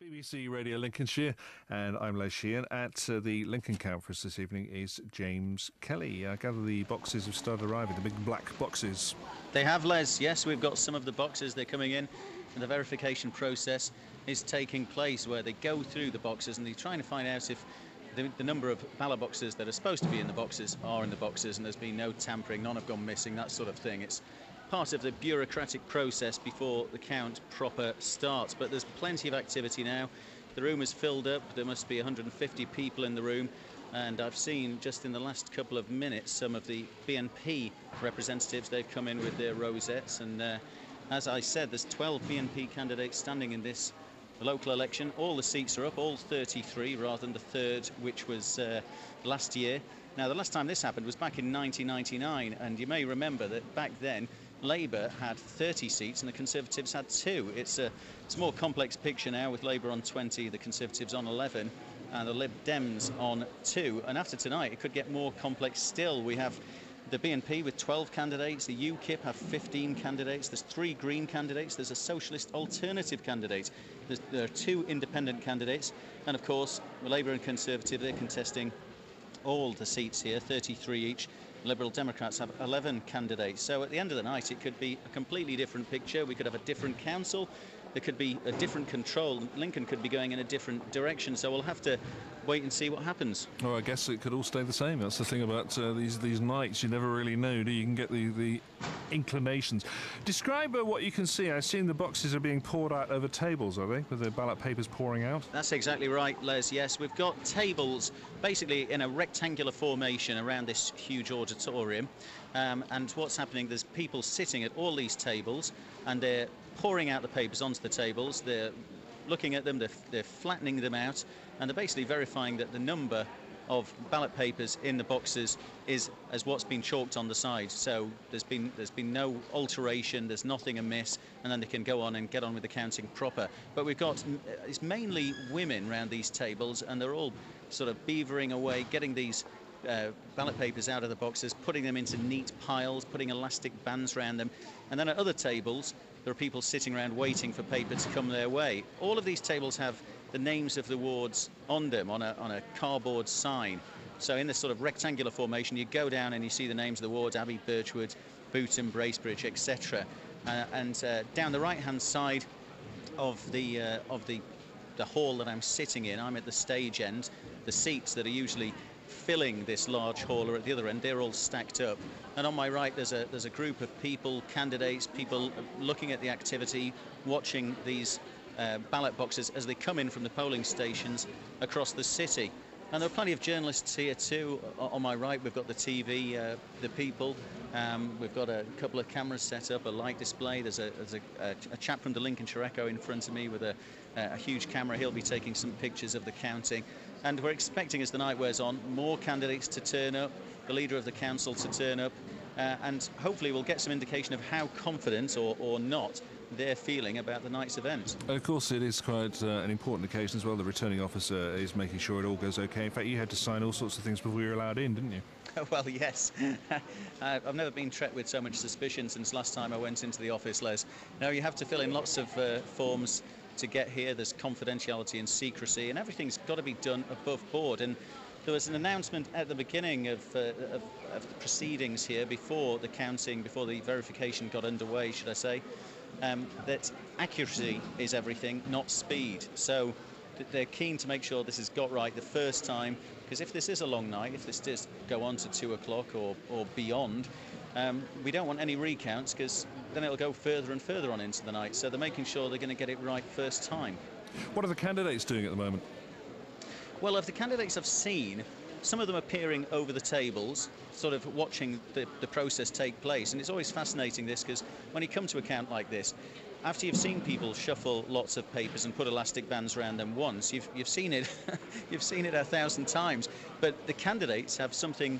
BBC Radio Lincolnshire, and I'm Les Sheehan. At the Lincoln Conference this evening is James Kelly. I gather the boxes have started arriving, the big black boxes. They have, Les. Yes, we've got some of the boxes. They're coming in, and the verification process is taking place where they go through the boxes and they're trying to find out if the number of ballot boxes that are supposed to be in the boxes are in the boxes, and there's been no tampering, none have gone missing, that sort of thing. It's part of the bureaucratic process before the count proper starts, but there's plenty of activity now. The room is filled up. There must be 150 people in the room, and I've seen just in the last couple of minutes some of the BNP representatives. They've come in with their rosettes, and as I said, there's 12 BNP candidates standing in this local election. All the seats are up, all 33 rather than the third, which was last year. Now, the last time this happened was back in 1999, and you may remember that back then Labour had 30 seats and the Conservatives had 2. It's a more complex picture now, with Labour on 20, the Conservatives on 11, and the Lib Dems on 2. And after tonight, it could get more complex still. We have the BNP with 12 candidates, the UKIP have 15 candidates, there's 3 Green candidates, there's a Socialist Alternative candidate, there are 2 independent candidates, and of course Labour and Conservative, they're contesting all the seats here, 33 each. Liberal Democrats have 11 candidates. So at the end of the night, it could be a completely different picture. We could have a different council. There could be a different control. Lincoln could be going in a different direction. So we'll have to wait and see what happens. Well, I guess it could all stay the same. That's the thing about these nights. You never really know, do you? You can get the inclinations. Describe what you can see. I assume the boxes are being poured out over tables, are they, with the ballot papers pouring out? That's exactly right, Les. Yes, we've got tables basically in a rectangular formation around this huge auditorium. And what's happening, there's people sitting at all these tables, and they're pouring out the papers onto the tables. They're looking at them, they're flattening them out, and they're basically verifying that the number of ballot papers in the boxes is as what's been chalked on the side. So there's been no alteration, there's nothing amiss, and then they can go on and get on with the counting proper. But we've got it's mainly women around these tables, and they're all sort of beavering away, getting these ballot papers out of the boxes, putting them into neat piles, putting elastic bands around them. And then at other tables, there are people sitting around waiting for paper to come their way. All of these tables have the names of the wards on them, on a cardboard sign. So in this sort of rectangular formation, you go down and you see the names of the wards: Abbey, Birchwood, Bootham, Bracebridge, etc. And down the right-hand side of the hall that I'm sitting in, I'm at the stage end. The seats that are usually filling this large hall are at the other end. They're all stacked up, and on my right there's a group of people, candidates, people looking at the activity, watching these ballot boxes as they come in from the polling stations across the city. And there are plenty of journalists here too. On my right we've got the TV, the people. We've got a couple of cameras set up, a light display. There's a chap from the Lincolnshire Echo in front of me with a huge camera. He'll be taking some pictures of the counting. And we're expecting, as the night wears on, more candidates to turn up, the leader of the council to turn up, and hopefully we'll get some indication of how confident or not they're feeling about the night's event. Of course, it is quite an important occasion as well. The returning officer is making sure it all goes okay. In fact, you had to sign all sorts of things before you were allowed in, didn't you? Well, yes. I've never been treated with so much suspicion since last time I went into the office, Les. Now, you have to fill in lots of forms to get here. There's confidentiality and secrecy, and everything's got to be done above board. And there was an announcement at the beginning of the proceedings here, before the counting, before the verification got underway, should I say, that accuracy is everything, not speed. So they're keen to make sure this is got right the first time, because if this is a long night, if this does go on to 2 o'clock or beyond, we don't want any recounts, because then it'll go further and further on into the night. So they're making sure they're going to get it right first time. What are the candidates doing at the moment? Well, of the candidates I've seen, some of them are peering over the tables, sort of watching the process take place. And it's always fascinating, this, because when you come to a count like this, after you've seen people shuffle lots of papers and put elastic bands around them once, you've seen it you've seen it 1,000 times. But the candidates have something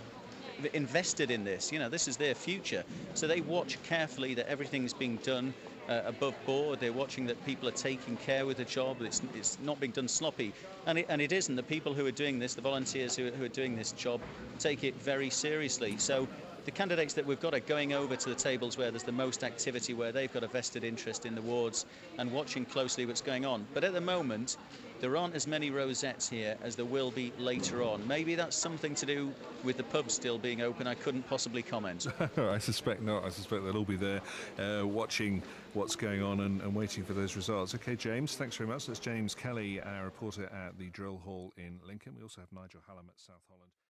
invested in this. You know, this is their future. So they watch carefully that everything's being done above board. They're watching that people are taking care with the job. It's not being done sloppy, and it isn't. The people who are doing this, the volunteers who are doing this job, take it very seriously. So the candidates that we've got are going over to the tables where there's the most activity, where they've got a vested interest in the wards and watching closely what's going on. But at the moment, there aren't as many rosettes here as there will be later on. Maybe that's something to do with the pub still being open. I couldn't possibly comment. I suspect not. I suspect they'll all be there watching what's going on and waiting for those results. OK, James, thanks very much. That's James Kelly, our reporter at the Drill Hall in Lincoln. We also have Nigel Hallam at South Holland.